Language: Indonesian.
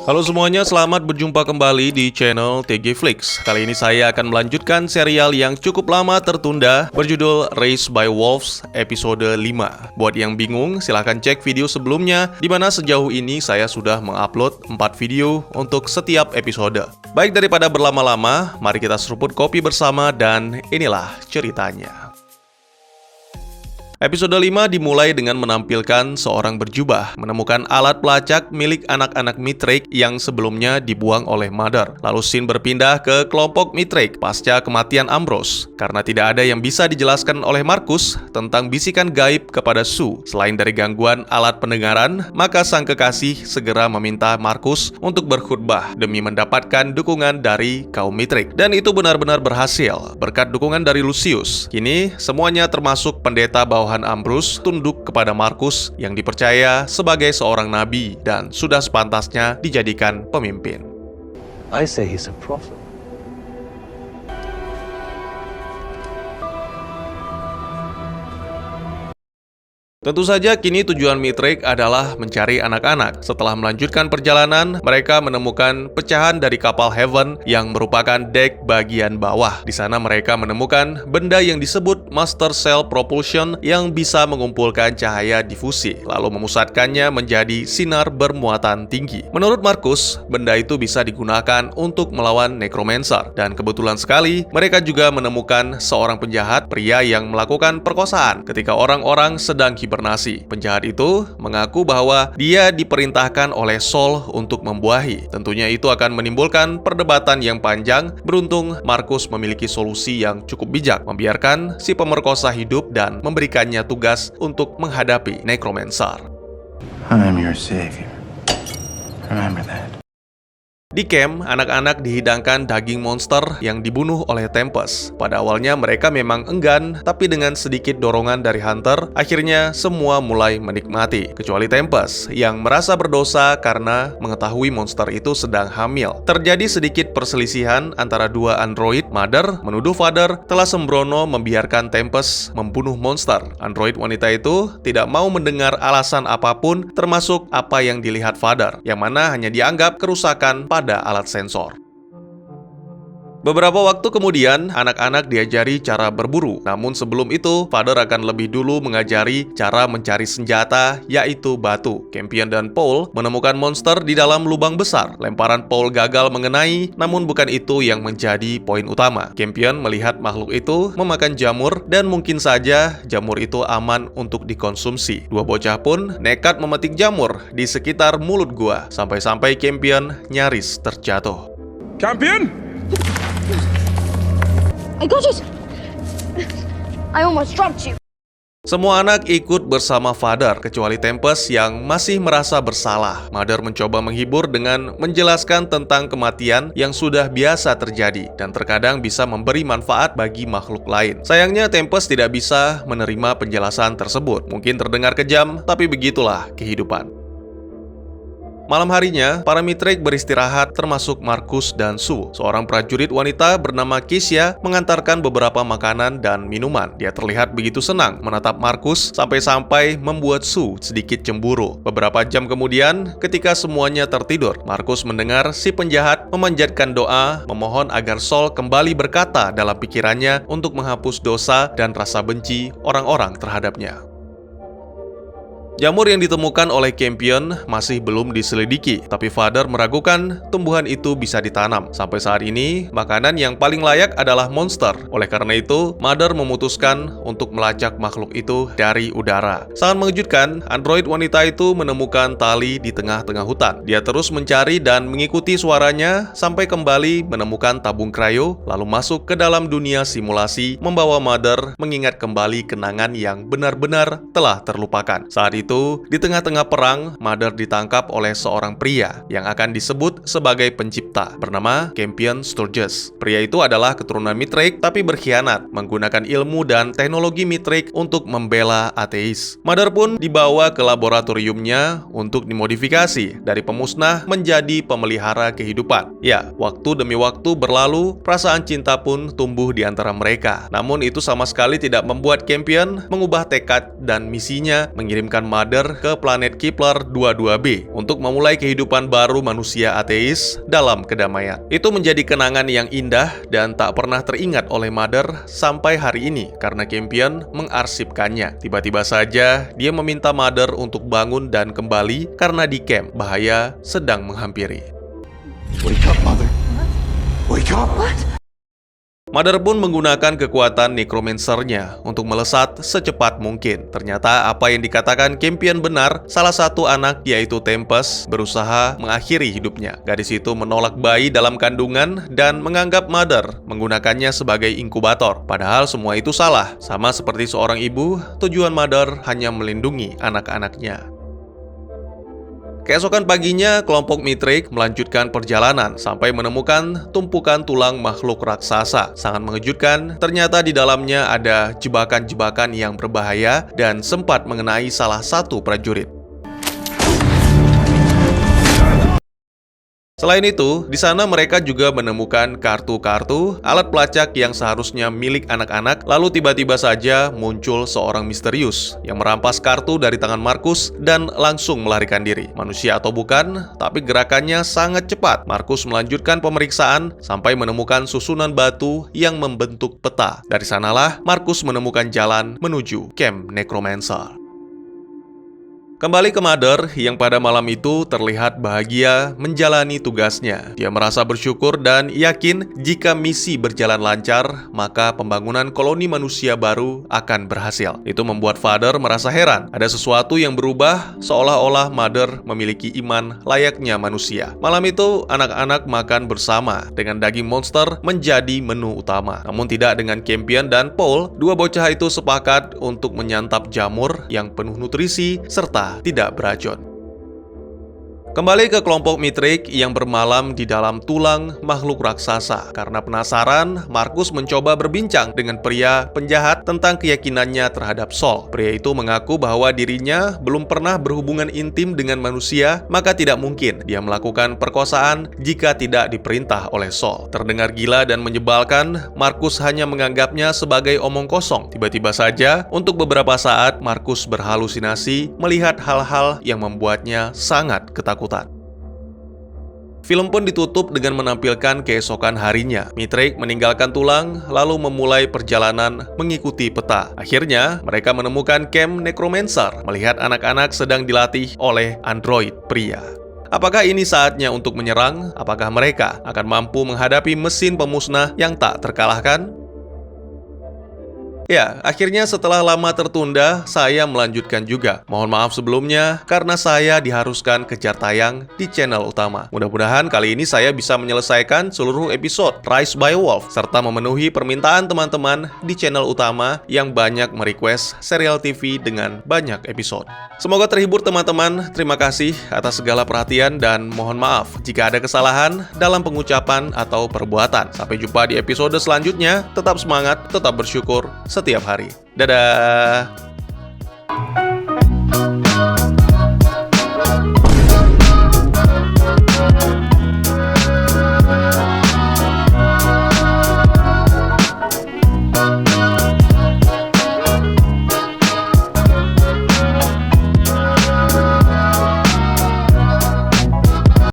Halo semuanya, selamat berjumpa kembali di channel TG Flix. Kali ini saya akan melanjutkan serial yang cukup lama tertunda berjudul Raised by Wolves episode 5. Buat yang bingung, silahkan cek video sebelumnya di mana sejauh ini saya sudah mengupload 4 video untuk setiap episode. Baik daripada berlama-lama, mari kita seruput kopi bersama dan inilah ceritanya. Episode 5 dimulai dengan menampilkan seorang berjubah menemukan alat pelacak milik anak-anak Mithrake yang sebelumnya dibuang oleh Mother. Lalu scene berpindah ke kelompok Mithrake pasca kematian Ambrose. Karena tidak ada yang bisa dijelaskan oleh Marcus tentang bisikan gaib kepada Sue. Selain dari gangguan alat pendengaran, maka sang kekasih segera meminta Marcus untuk berkhutbah demi mendapatkan dukungan dari kaum Mithrake. Dan itu benar-benar berhasil berkat dukungan dari Lucius. Kini semuanya termasuk pendeta bawahan Ambrose tunduk kepada Marcus yang dipercaya sebagai seorang nabi dan sudah sepantasnya dijadikan pemimpin. I say he's a prophet. Tentu saja kini tujuan Mithrake adalah mencari anak-anak. Setelah melanjutkan perjalanan, mereka menemukan pecahan dari kapal Heaven yang merupakan dek bagian bawah. Di sana mereka menemukan benda yang disebut Master Cell Propulsion yang bisa mengumpulkan cahaya difusi, lalu memusatkannya menjadi sinar bermuatan tinggi. Menurut Marcus, benda itu bisa digunakan untuk melawan Necromancer. Dan kebetulan sekali, mereka juga menemukan seorang penjahat pria yang melakukan perkosaan ketika orang-orang sedang hibernasi. Penjahat itu mengaku bahwa dia diperintahkan oleh Sol untuk membuahi. Tentunya itu akan menimbulkan perdebatan yang panjang. Beruntung Marcus memiliki solusi yang cukup bijak, membiarkan si pemerkosa hidup dan memberikannya tugas untuk menghadapi Necromancer. I'm your savior. Remember that. Di camp, anak-anak dihidangkan daging monster yang dibunuh oleh Tempest. Pada awalnya mereka memang enggan, tapi dengan sedikit dorongan dari Hunter, akhirnya semua mulai menikmati. Kecuali Tempest, yang merasa berdosa karena mengetahui monster itu sedang hamil. Terjadi sedikit perselisihan antara dua android. Mother menuduh Father telah sembrono membiarkan Tempest membunuh monster. Android wanita itu tidak mau mendengar alasan apapun, termasuk apa yang dilihat Father, yang mana hanya dianggap kerusakan pada alat sensor. Beberapa waktu kemudian, anak-anak diajari cara berburu. Namun sebelum itu, Father akan lebih dulu mengajari cara mencari senjata, yaitu batu. Campion dan Paul menemukan monster di dalam lubang besar. Lemparan Paul gagal mengenai, namun bukan itu yang menjadi poin utama. Campion melihat makhluk itu memakan jamur, dan mungkin saja jamur itu aman untuk dikonsumsi. Dua bocah pun nekat memetik jamur di sekitar mulut gua, sampai-sampai Campion nyaris terjatuh. Champion? I got it! I almost dropped you. Semua anak ikut bersama Father, kecuali Tempest yang masih merasa bersalah. Mother mencoba menghibur dengan menjelaskan tentang kematian yang sudah biasa terjadi dan terkadang bisa memberi manfaat bagi makhluk lain. Sayangnya Tempest tidak bisa menerima penjelasan tersebut. Mungkin terdengar kejam, tapi begitulah kehidupan. Malam harinya, para Mithrake beristirahat termasuk Marcus dan Sue. Seorang prajurit wanita bernama Keisha mengantarkan beberapa makanan dan minuman. Dia terlihat begitu senang menatap Marcus sampai-sampai membuat Sue sedikit cemburu. Beberapa jam kemudian, ketika semuanya tertidur, Marcus mendengar si penjahat memanjatkan doa, memohon agar Sol kembali berkata dalam pikirannya untuk menghapus dosa dan rasa benci orang-orang terhadapnya. Jamur yang ditemukan oleh Campion masih belum diselidiki, tapi Father meragukan tumbuhan itu bisa ditanam. Sampai saat ini, makanan yang paling layak adalah monster. Oleh karena itu, Mother memutuskan untuk melacak makhluk itu dari udara. Sangat mengejutkan, android wanita itu menemukan tali di tengah-tengah hutan. Dia terus mencari dan mengikuti suaranya sampai kembali menemukan tabung cryo, lalu masuk ke dalam dunia simulasi, membawa Mother mengingat kembali kenangan yang benar-benar telah terlupakan. Saat itu, di tengah-tengah perang, Mother ditangkap oleh seorang pria yang akan disebut sebagai pencipta, bernama Campion Sturgis. Pria itu adalah keturunan Mithrake, tapi berkhianat, menggunakan ilmu dan teknologi Mithrake untuk membela ateis. Mother pun dibawa ke laboratoriumnya untuk dimodifikasi dari pemusnah menjadi pemelihara kehidupan. Ya, waktu demi waktu berlalu, perasaan cinta pun tumbuh di antara mereka. Namun itu sama sekali tidak membuat Campion mengubah tekad dan misinya mengirimkan Mother ke planet Kepler 22b untuk memulai kehidupan baru manusia ateis dalam kedamaian. Itu menjadi kenangan yang indah dan tak pernah teringat oleh Mother sampai hari ini karena Campion mengarsipkannya. Tiba-tiba saja dia meminta Mother untuk bangun dan kembali karena di camp bahaya sedang menghampiri. Wake up, Mother. Wake up. What? Mother pun menggunakan kekuatan necromancer-nya untuk melesat secepat mungkin. Ternyata apa yang dikatakan Campion benar, salah satu anak yaitu Tempest berusaha mengakhiri hidupnya. Gadis itu menolak bayi dalam kandungan dan menganggap Mother menggunakannya sebagai inkubator. Padahal semua itu salah. Sama seperti seorang ibu, tujuan Mother hanya melindungi anak-anaknya. Keesokan paginya, kelompok Mitrik melanjutkan perjalanan sampai menemukan tumpukan tulang makhluk raksasa. Sangat mengejutkan, ternyata di dalamnya ada jebakan-jebakan yang berbahaya dan sempat mengenai salah satu prajurit. Selain itu, di sana mereka juga menemukan kartu-kartu, alat pelacak yang seharusnya milik anak-anak, lalu tiba-tiba saja muncul seorang misterius yang merampas kartu dari tangan Markus dan langsung melarikan diri. Manusia atau bukan, tapi gerakannya sangat cepat. Markus melanjutkan pemeriksaan sampai menemukan susunan batu yang membentuk peta. Dari sanalah Markus menemukan jalan menuju camp Necromancer. Kembali ke Mother yang pada malam itu terlihat bahagia menjalani tugasnya. Dia merasa bersyukur dan yakin jika misi berjalan lancar, maka pembangunan koloni manusia baru akan berhasil. Itu membuat Father merasa heran. Ada sesuatu yang berubah seolah-olah Mother memiliki iman layaknya manusia. Malam itu anak-anak makan bersama dengan daging monster menjadi menu utama. Namun tidak dengan Campion dan Paul. Dua bocah itu sepakat untuk menyantap jamur yang penuh nutrisi serta tidak beracun. Kembali ke kelompok Mitrik yang bermalam di dalam tulang makhluk raksasa. Karena penasaran, Markus mencoba berbincang dengan pria penjahat tentang keyakinannya terhadap Saul. Pria itu mengaku bahwa dirinya belum pernah berhubungan intim dengan manusia, maka tidak mungkin dia melakukan perkosaan jika tidak diperintah oleh Saul. Terdengar gila dan menyebalkan, Markus hanya menganggapnya sebagai omong kosong. Tiba-tiba saja, untuk beberapa saat, Markus berhalusinasi melihat hal-hal yang membuatnya sangat ketakutan. Film pun ditutup dengan menampilkan keesokan harinya. Mitrik meninggalkan tulang, lalu memulai perjalanan mengikuti peta. Akhirnya, mereka menemukan camp Necromancer, melihat anak-anak sedang dilatih oleh android pria. Apakah ini saatnya untuk menyerang? Apakah mereka akan mampu menghadapi mesin pemusnah yang tak terkalahkan? Ya, akhirnya setelah lama tertunda, saya melanjutkan juga. Mohon maaf sebelumnya, karena saya diharuskan kejar tayang di channel utama. Mudah-mudahan kali ini saya bisa menyelesaikan seluruh episode Rise by Wolf, serta memenuhi permintaan teman-teman di channel utama yang banyak merequest serial TV dengan banyak episode. Semoga terhibur teman-teman, terima kasih atas segala perhatian dan mohon maaf jika ada kesalahan dalam pengucapan atau perbuatan. Sampai jumpa di episode selanjutnya, tetap semangat, tetap bersyukur setiap hari. Dadah!